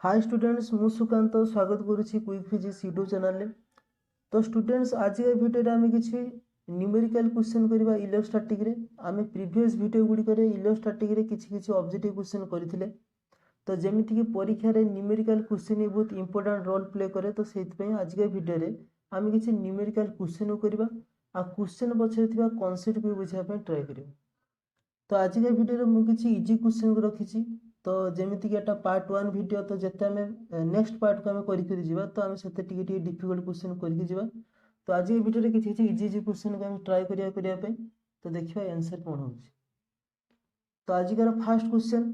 Hi students मु सुकांत स्वागत करुच्ची quick physics YouTube channel रे। तो स्टूडेंट्स आज के वीडियो आम किसी न्यूमेरिकल क्वेश्चन करवा इलेक्ट्रोस्टैटिक रे। आम प्रीवियस वीडियो गुड़िक इलेक्ट्रोस्टैटिक रे किसी ऑब्जेक्टिव क्वेश्चन करथिले। तो जेमिति कि परीक्षा रे न्यूमेरिकल क्वेश्चन बहुत इंपोर्टेंट रोल प्ले करे। तो से आज के वीडियो रे आम किसी न्यूमेरिकल क्वेश्चन करवा आ क्वेश्चन पछरे थिबा कांसेप्ट को बुझा पे ट्राई करियो। तो आज के वीडियो रे मु किसी इजी क्वेश्चन को रखिछि। तो जेमिति कि एटा पार्ट 1 वीडियो। तो जते हमें नेक्स्ट पार्ट को हमें करी जीवा तो हमें सेते टिके डिफिकल्ट क्वेश्चन करी जीवा। तो आज ये वीडियो रे किछि इजी क्वेश्चन को हम ट्राई करिया पे। तो देखिबा आंसर कोन होछि। तो आज का first question,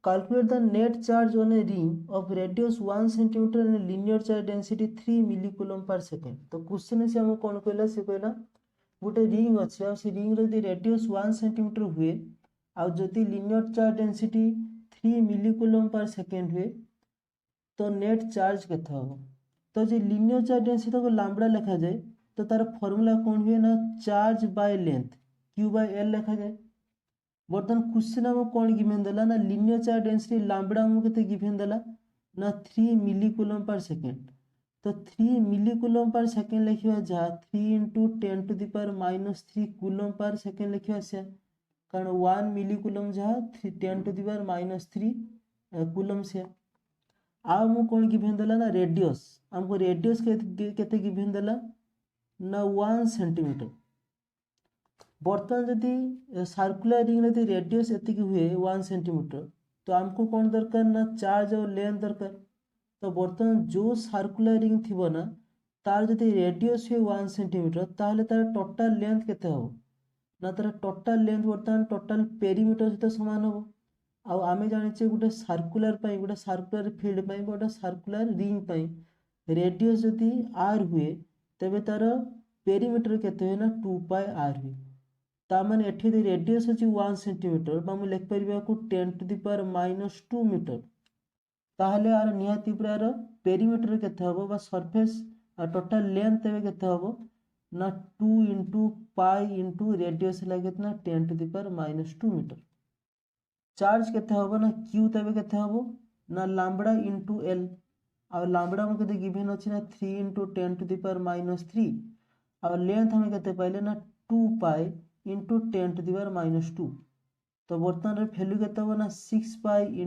calculate the net charge on a ring of radius 1 cm and linear charge density 3 millicoulomb per second। तो क्वेश्चन से हम कोन कहला से कहला गोटे रिंग अछि आ से रिंग रे रेडियस 1 cm हुए आ जदि लिनियर चार्ज डेंसिटी 3 मिलीकुलम पर सेकेंड हुए तो नेट चार्ज केते हो। तो जे लिनियर चार्ज डेंसिटी को लैम्बडा लिखा जाए तो तार फार्मूला कौन हुए ना charge by length Q by L लिखा जाए। बर्तमान क्वेश्चन हम कौन गिवन देला ना लिनियर चार्ज डेंसिटी लैम्बडा हम केते गिवन देला ना 3 मिलीकुलम पर सेकेंड। तो 3 मिलीकुलम पर सेकेंड लिखिबा जा 3 × 10⁻³ कूलम पर सेकेंड लिखिबा से कारण 1 मिलीकुलम जहाँ 10⁻³ कूलम से। आ मु कौन गिवन देला ना रेडियस हमको रेडियस केते गिवन देला ना 1 सेंटीमीटर। बर्तमान जदि सर्कुलर रिंग रे रेडियस एति हुए 1 सेंटीमीटर तो हमको कौन दरकार ना चार्ज और लेंथ दरकार। तो बर्तमान जो सर्कुलर रिंग थिबो ना तार जदि रेडियस हुए 1 सेंटीमीटर ताहले तार टोटल लेंथ केते हो ना तार टोटल लेंथ बर्तमान टोटल पेरीमीटर सहित समान हो। आउ आमे जानिचे गोटे सर्कुलर फील्ड पई गोटे सर्कुलर रिंग पई रेडियस जदि r हुए तबे तार पेरीमीटर केते हुए ना 2πr हुए। ता माने एठी यदि रेडियस अछि 1 सेंटीमीटर बा मु लिख परिबा को 10⁻² मीटर ताहले आर निहाती प्रायर पेरीमीटर केते हबो बा सरफेस टोटल लेंथ तबे केते हबो ना 2 × π × रेडियस लागे ना 10⁻² मीटर। चार्ज केते हबो ना q तबे केते हबो ना लैम्बडा × l आ लैम्बडा हम केते गिवन अछि ना 3 × 10⁻³ आ लेंथ हम केते पाइले ना 2π × 10⁻²। तो बर्तमान रे वैल्यू केते हबो ना 6π ×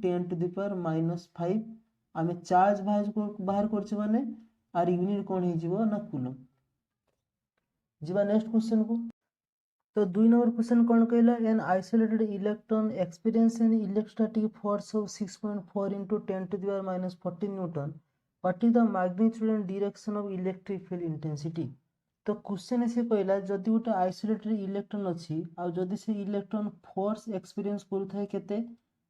10⁻5 आमे चार्ज बाहर करछ माने आर यूनिट कोन हे जिवो ना कूलम। जिबा नेक्स्ट क्वेश्चन को। तो 2 नंबर क्वेश्चन कौन कहला an isolated electron experience an electrostatic force of 6.4 × 10⁻14 newton. What is the magnitude and direction of electric field intensity. तो क्वेश्चन से कहला जदि गोटे आइसोलेटेड इलेक्ट्रॉन अछि आ जदि से इलेक्ट्रॉन फोर्स एक्सपीरियंस करूथाय केते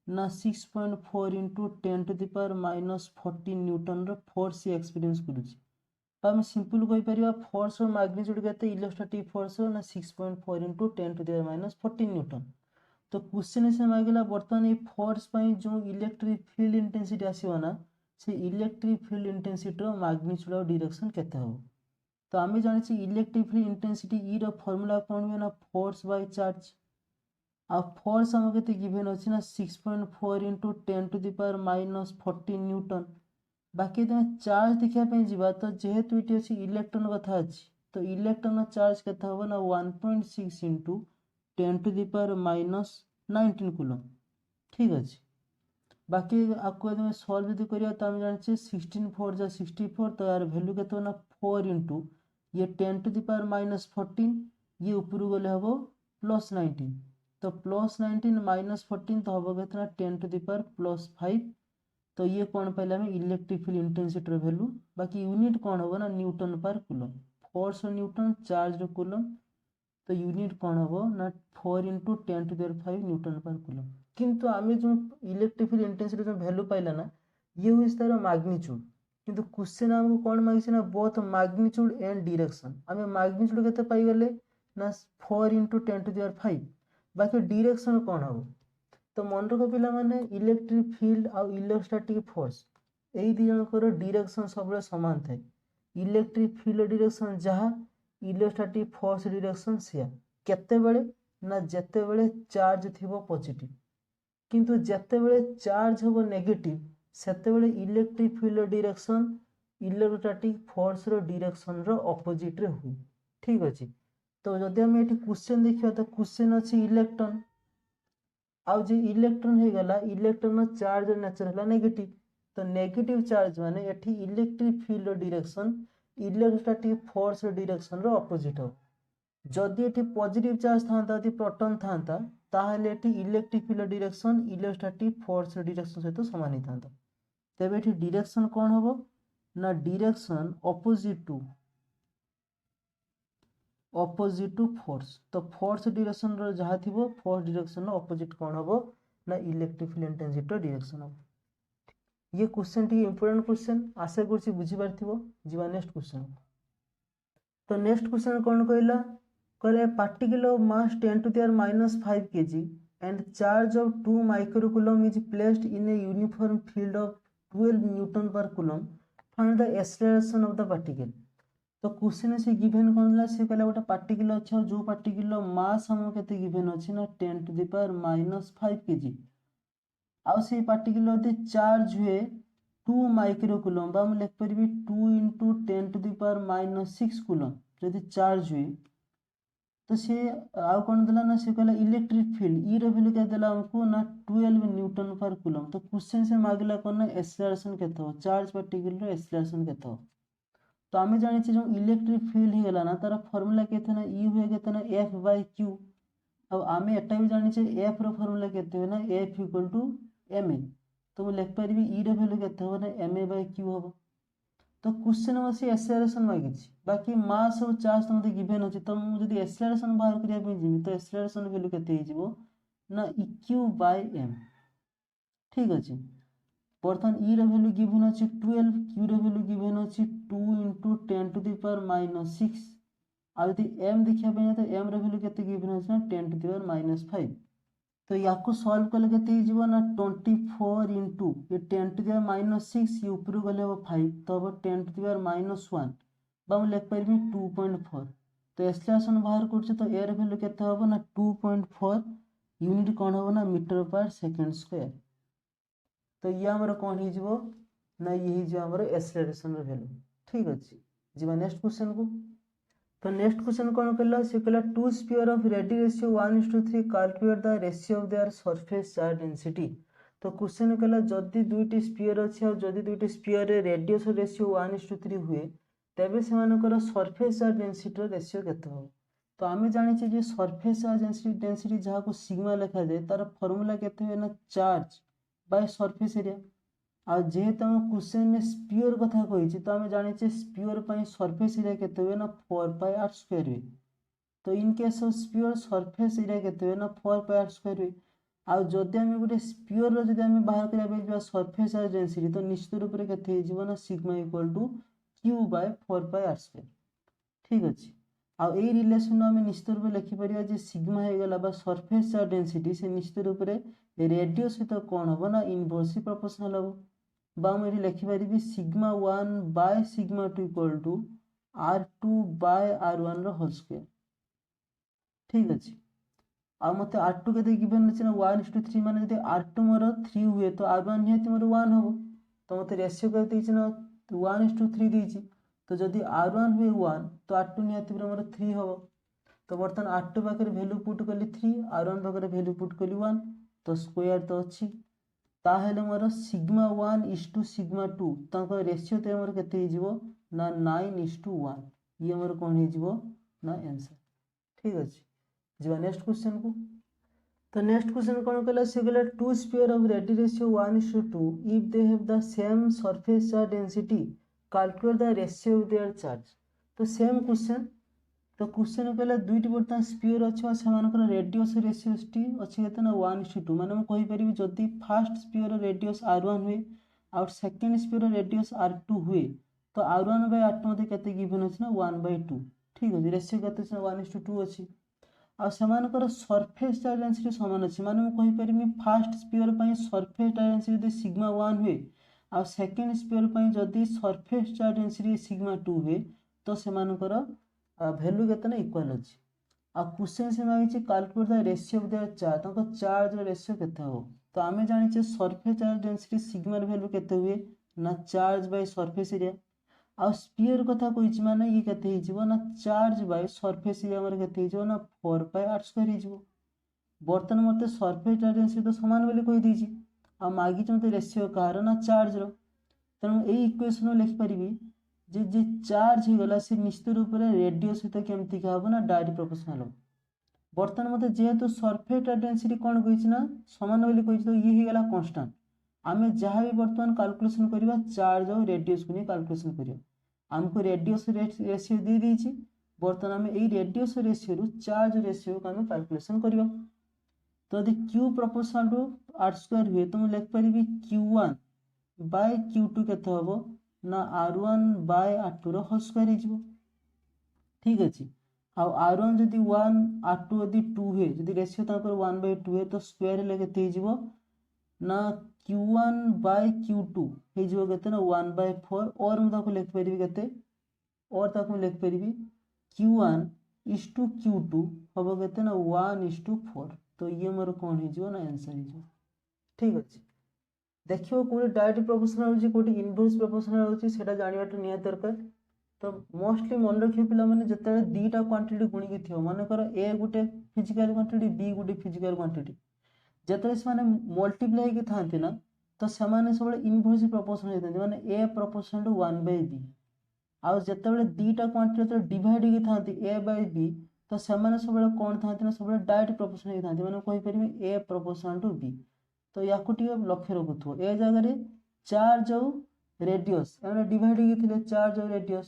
ना 6.4 × 10⁻14 न्यूटन रो फोर्स से एक्सपीरियंस करूछि। तो हम सिंपल कहि परिबा फोर्स और मैग्नीट्यूड केते इलेक्ट्रोस्टैटिक फोर्स ना 6.4 × 10⁻14 न्यूटन। तो क्वेश्चन से मागिला बर्तमान ये फोर्स पई जो इलेक्ट्रिक फील्ड इंटेंसिटी आसीबो ना से इलेक्ट्रिक फील्ड इंटेंसिटी रो मैग्नीट्यूड और डायरेक्शन केते हो। तो आमे जानि छी इलेक्ट्रिक फील्ड इंटेंसिटी ई रो फार्मूला कोन हो ना फोर्स बाय चार्ज। आ फोर्स हम केते गिवन अछि ना 6.4 × 10⁻14 न्यूटन। बाकी तुम चार्ज देखा जीवा तो जेहेतु ये अच्छी इलेक्ट्रॉन कथा अच्छी तो इलेक्ट्रॉन चार्ज केते हबो ना 1.6 × 10⁻19 कूलम। ठीक अछि। बाकी आपको तुम सॉल्व यदि करिया तो हम जानि 16 4 जा 64 तो यार वैल्यू केते ना 4 × ये 10⁻14 ये ऊपर गले हबो +19 तो +19 -14 तो हबो केते ना 10⁻+5 तो ये कौन पहले हमें इलेक्ट्रिक फील्ड इंटेंसिटी वैल्यू। बाकी यूनिट कौन होगा ना न्यूटन पर coulomb. Force Newton charge coulomb तो यूनिट कौन होगा ना 4 × 10⁵ न्यूटन पर कूलम। किंतु आमे जो इलेक्ट्रिक फील्ड इंटेंसिटी जो वैल्यू पाइला ना ये हुई तार मैग्नीट्यूड। किंतु क्वेश्चन हमको कौन मागिছে ना बोथ मैग्नीट्यूड एंड डायरेक्शन। आमे मैग्नीट्यूड केते पाई गले ना 4 × 10⁵। बाकी डायरेक्शन कौन हो तो मन रख पिला माने इलेक्ट्रिक फील्ड आ इलेक्ट्रोस्टैटिक फोर्स एई दी जनकर डायरेक्शन सब समान थाए। इलेक्ट्रिक फील्ड डायरेक्शन जहाँ इलेक्ट्रोस्टैटिक फोर्स डायरेक्शन से केते बेले ना जेते बेले चार्ज थिबो पॉजिटिव। किंतु जेते बेले चार्ज होबो नेगेटिव सेतेबेले electric field direction electrostatic force रो डायरेक्शन रो ऑपोजिट रे हुए। ठीक अछि। तो जदि हम एठी क्वेश्चन देखियो तो क्वेश्चन अछि इलेक्ट्रॉन आउ जे इलेक्ट्रॉन हे गला इलेक्ट्रॉन चार्ज नेचर हला नेगेटिव। तो नेगेटिव चार्ज माने एठी electric field direction electrostatic force direction रो ऑपोजिट हो। जदि एठी पॉजिटिव चार्ज थांता यदि प्रोटॉन थांता ताहले एठी electric field direction electrostatic force direction सहित समान थांता। तबे एठी डायरेक्शन कोन होबो ना डायरेक्शन ऑपोजिट टू फोर्स। तो फोर्स डायरेक्शन रो जहा थिबो फोर्स डायरेक्शन रो ऑपोजिट कोन होबो ना इलेक्ट्रिक फील्ड इंटेंसिटी डायरेक्शन होबो। ये क्वेश्चन टी इंपोर्टेंट क्वेश्चन आशा करछि बुझी पारथिबो। जीवा नेक्स्ट क्वेश्चन। तो नेक्स्ट क्वेश्चन कोन कहला कहले particle of mass 10 to the -5 kg and charge of 2 microcoulomb is placed in a uniform field of 12 Newton per coulomb. Find the acceleration of the particle. तो question से given कोनला से कहला गोटा particle अच्छा जो particle मास हम केते गिवन अछि ना 10 to the power -5 kg आ से पार्टिकल यदि चार्ज हुए 2 माइक्रोकूलम हम लिख परबी 2 × 10 to the power -6 कूलम यदि चार्ज हुए तो से आउ कोन देला ना से कहला इलेक्ट्रिक फील्ड ई रो वैल्यू के देला हमको ना 12 न्यूटन पर कूलम। तो क्वेश्चन से मागला कोन ना एक्सेलरेशन केते हो चार्ज पार्टिकल रो एक्सेलरेशन केते हो। तो आमे जानि छी जो इलेक्ट्रिक फील्ड हे गला ना तार फार्मूला केते ना ई हुए केते ना F/Q। अब आमे एटा भी जानि छी F रो फार्मूला केते हो ना F = ma। तो मैं लिख परबी ई रो वैल्यू केते हो ना ma/q होबो। तो क्वेश्चन में से एक्सेलरेशन मांगी छी बाकी मास और चार्ज तो मते गिवन अछि। तो मु जदी एक्सेलरेशन बाहर करिया पे जिमी तो एक्सेलरेशन वैल्यू केते हे जिवो ना eq/m। ठीक अछि। बर्तन ई रो वैल्यू गिवन अछि 12 q रो वैल्यू गिवन अछि 2 × 10 to the power -6 आ यदि m देखिया पे तो m रो वैल्यू केते गिवन अछि ना 10 to the power -5। तो याको सॉल्व करले केते हिजबो ना 24 × ये 10 to the power -6 ये ऊपर गले हो 5 तो अब 10 to the power -1 बा हम लिख परबी 2.4। तो एक्सेलरेशन बाहर करछ तो a रो वैल्यू केते होबो ना 2.4 यूनिट कोन होबो ना मीटर पर सेकंड स्क्वायर। तो ये हमर कोन हिजबो ना ये हिजबो हमर एक्सेलरेशन रो वैल्यू। ठीक अछि। जीवा नेक्स्ट क्वेश्चन को। तो नेक्स्ट क्वेश्चन कोन कहला से कहला two sphere of radii ratio 1:3 calculate the ratio of their surface charge density. तो क्वेश्चन कहला जदी दुईटी स्फीयर अछि और जदी दुईटी स्फीयर रे रेडियस रेशियो 1:3 हुए तबे सेमानकर सरफेस चार्ज डेंसिटी रो रेशियो केते हो। तो आमे जानि छी जे सरफेस चार्ज डेंसिटी जहा को सिग्मा लिखा जाय तार फार्मूला केते है ना चार्ज बाय सरफेस एरिया। आ जेहेतु हम क्वेश्चन में स्फीयर कथा कहिछि तो हम जानि छी स्फीयर पई सरफेस एरिया केते हुए ना 4πr² हुए। तो in case of sphere surface area केते हुए ना 4πr² हुए। आ जदि हम गोटे स्फीयर रो जदि हम बाहर करिया पे जो सरफेस चार्ज डेंसिटी तो निश्चित रूप रे केते हे जीवो ना सिग्मा = q/4πr²। ठीक अछि। आ ए रिलेशन हम निश्चित रूप लिखि परिया जे सिग्मा हे गला बा सरफेस चार्ज डेंसिटी से निश्चित रूप रे रेडियस सहित कोन होबो ना इनवर्सली प्रोपोर्शनल होबो। बा हम एठी लिखि परिबी σ1/σ2 = r2/r1 रो होल स्क्वायर। ठीक अछि। आ मते r2 केते गिवन अछि ना 1:3 माने जदि r2 मोर 3 हुए तो r1 नियति मोर 1 होबो। तो मते रेशियो केते दैछि ना 1:3 दैछि। तो जदि r1 हुए 1 तो r2 नियति मोर 3 होबो। तो बर्तन r2 पाकर वैल्यू पुट कली 3 r1 पाकर वैल्यू पुट कली 1 तो स्क्वायर तो अछि। ताहेले मोर σ1:σ2 ताको रेशियो ते मोर केते हे जिवो ना 9:1 ये मोर कोन हे जिवो ना आंसर। ठीक अछि। जीवा नेक्स्ट क्वेश्चन को। तो नेक्स्ट क्वेश्चन कोन कहला से कहला two sphere of radii ratio 1:2 if they have the same surface charge density calculate the ratio of their charge. तो सेम क्वेश्चन। तो क्वेश्चन कहला दुईटी बर्तन स्फीयर अछि सेमानकर रेडियस रेशियोटी अछि केते ना 1:2 माने हम कहि परिबी जदि फर्स्ट स्फीयर रेडियस r1 हुए और सेकंड स्फीयर रेडियस r2 हुए तो r1/r2 मते केते गिवन अछि ना 1/2। ठीक अछि। रेशियो केते छै 1:2 अछि। आ सेमानकर सरफेस चार्ज डेंसिटी समान अछि माने हम कहि परिबी फर्स्ट स्फीयर पई सरफेस चार्ज डेंसिटी जदि σ1 हुए और सेकंड स्फीयर पई जदि सरफेस चार्ज डेंसिटी σ2 हुए तो सेमानकर वैल्यू केते ना इक्वल अछि। आ क्वेश्चन से मांगी छी calculate the ratio of their charge ताको चार्ज रेशियो केते हो। तो आम जाने सरफेस चार्ज डेंसिटी सिग्मार वैल्यू केते हुए ना चार्ज बाय सरफेस एरिया आ स्पीयर कथा कही माने ये केते हिजबो ना चार्ज बाय सरफेस एरिया हमर केते हिजबो ना 4 पाई r स्क्वायर हिजबो बर्तमान मते सरफेस चार्ज डेंसिटी तो समान बोली कहि दीची आ मागी मते रेशियो कार ना चार्ज रो तेणु एई इक्वेशन लिखि परिबी जे जे चार्ज ही गला से निश्चित रूप से रेडियस सहित केमती का हबो ना डायरेक्ट प्रोपोर्शनल हो बर्तमान मते जेहेतु सरफेस चार्ज डेंसिटी कोन कहिछि ना समान बोली कहिछि तो ये ही गला कांस्टेंट आमे जहाँ भी बर्तमान कैलकुलेशन करिबा चार्ज और रेडियस को नहीं कैलकुलेशन करियो हमको रेडियस रेशियो दे दीची बर्तमान आमे एई रेडियस रेशियो रु चार्ज रेशियो को आमे कैलकुलेशन करिबा तो यदि q proportional to r square हुए तो मैं लिख पारिबी q1 बाय q2 केते हबो ना r1 बाय r2 रो होल स्क्वायर हिजबो ठीक अछि आ r1 जदि 1 r2 यदि 2 है जदि रेशियो ताकर 1/2 है तो स्क्वायर ले केते हिजबो ना q1 बाय q2 हिजबो केते ना 1/4 और हम ताको लिख पारिबी केते और ताको लिख पारिबी q1 is to q2 हबो केते ना 1:4 तो ये मोर कौन हिजबो ना आंसर हिजबो ठीक अछि देखियो कोडी डायरेक्ट प्रोपोर्शनल होची कोडी इनवर्स प्रोपोर्शनल होची सेटा जानिबाटा निया दरकार तो मोस्टली मन रखियो पिला माने जते दीटा क्वांटिटी गुणी की थियो माने कर a Gute physical quantity b Gute physical quantity जते से माने मल्टीप्लाई की थांती ना तो समान सब इनवर्स प्रोपोर्शनल हेतंती माने a प्रोपोर्शनल टू 1/b आ जते बेले दीटा क्वांटिटी तो डिवाइड की थांती a by b तो समान सब कोन थांती ना सब डायरेक्ट प्रोपोर्शनल थांती माने कहि परिमे a प्रोपोर्शनल टू b तो याकू टिके लक्ष्य रखुथो ए जगह रे चार्ज और रेडियस एने डिवाइड की थिले चार्ज और रेडियस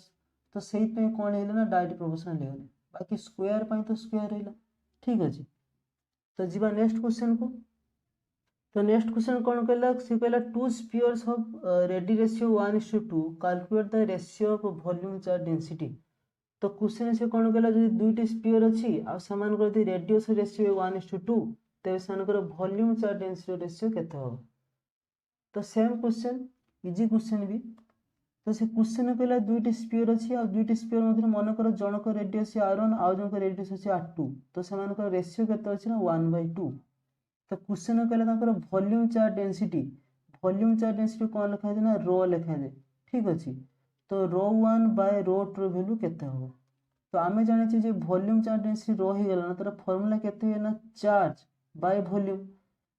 तो सेहि पे कोन हेले ना डायरेक्ट प्रोपोर्शनल हेले बाकी स्क्वायर पई तो स्क्वायर हेला ठीक अछि तो जीवा नेक्स्ट क्वेश्चन को तो नेक्स्ट क्वेश्चन कोन कहला से कहला to spheres of radii ratio 1:2 calculate the ratio of volume charge density तो क्वेश्चन से कोन कहला जदि दुईटी स्फीयर अछि आ समान कर द रेडियस रेशियो 1:2 तेज सेनकर वॉल्यूम चार्ज डेंसिटी रेशियो केते हो तो सेम क्वेश्चन इजी क्वेश्चन भी तो से क्वेश्चन कहला दुईटी स्फीयर अछि आ दुईटी स्फीयर मध्ये मन कर जनक रेडियस r1 आ जनक रेडियस अछि r2 तो सेमानकर रेशियो केते अछि ना 1/2 तो क्वेश्चन कहला ताकर वॉल्यूम चार्ज डेंसिटी कोन लिखा है ना रो लिखा है ठीक अछि तो ρ1 बाय ρ2 रो वैल्यू केते हो तो आमे जाने छी जे वॉल्यूम चार्ज डेंसिटी रो ही गेला ना तर फार्मूला केते है ना चार्ज बाय वॉल्यूम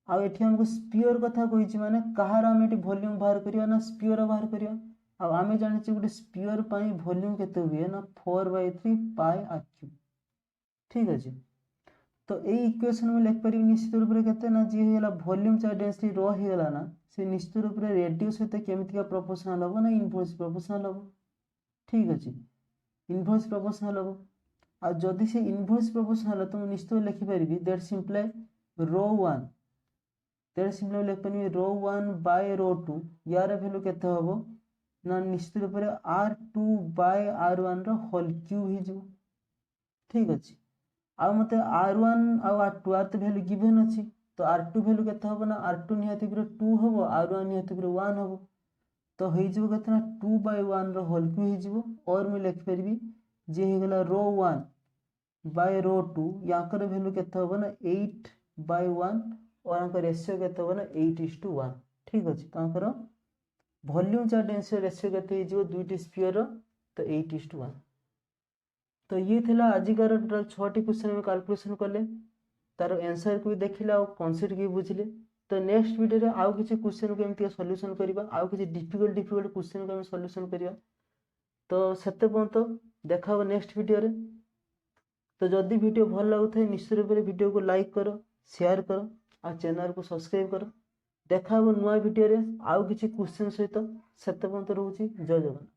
आ एठी हमको स्फीयर कथा कहि छी माने कहार हम एठी वॉल्यूम बाहर करिया ना स्फीयर बाहर करिया आ आमे जानि छी गुटे स्फीयर पई वॉल्यूम केते हुए ना 4/3 पाई r3 ठीक अछि तो ए इक्वेशन में लिख परिबी निश्चित रूप रे केते ना जे हेला वॉल्यूम चार्ज डेंसिटी रो ही गेला ना से निश्चित रूप रे रेडियस सहित केमिति का प्रोपोर्शनल हो ना इनवर्स प्रोपोर्शनल हो ठीक अछि इनवर्स प्रोपोर्शनल हो आ जदि से इनवर्स प्रोपोर्शनल तो निश्चित लिखि परिबी दैट सिंपली ρ1 तेरे सिंपली लिख परिबी ρ1 बाय ρ2 यार वैल्यू केते होबो ना निश्चित रूप रे r2 बाय r1 रो होल क्यूब ही जो ठीक अछि आ मते r1 आ r2 आर तो वैल्यू गिवन अछि तो r2 वैल्यू केते होबो ना r2 निहाती बिरे 2 होबो r1 निहाती बिरे 1 होबो तो हेइ जबो केते ना 2/1 रो होल क्यूब ही जबो और मैं लिख परिबी जे हे गेला ρ1 बाय ρ2 याकर वैल्यू केते होबो ना 8/1 और अंक रेशियो केते होबो ना 8:1 ठीक अछि तो अंकर वॉल्यूम चार्ज डेंसिटी रेशियो केते हिजो दुईटी स्फीयर तो 8:1 तो ये थिला आजिकार 6टी क्वेश्चन में कैलकुलेशन करले तार आंसर को भी देखिला और कांसेप्ट की बुझिले तो नेक्स्ट वीडियो रे आउ किछि क्वेश्चन को एमती सॉल्यूशन करबा आउ किछि डिफिकल्ट क्वेश्चन को हम सॉल्यूशन करबा तो सेते पर्यंत देखाबो नेक्स्ट वीडियो रे तो जदि वीडियो भल लागुथाय निश्चित रूप से वीडियो को लाइक करो शेयर करो आ चैनल को सब्सक्राइब करो देखाबो नुवा वीडियो रे आउ किछि क्वेश्चन सहित सेते पर्यंत रहउची जय जगन्नाथ।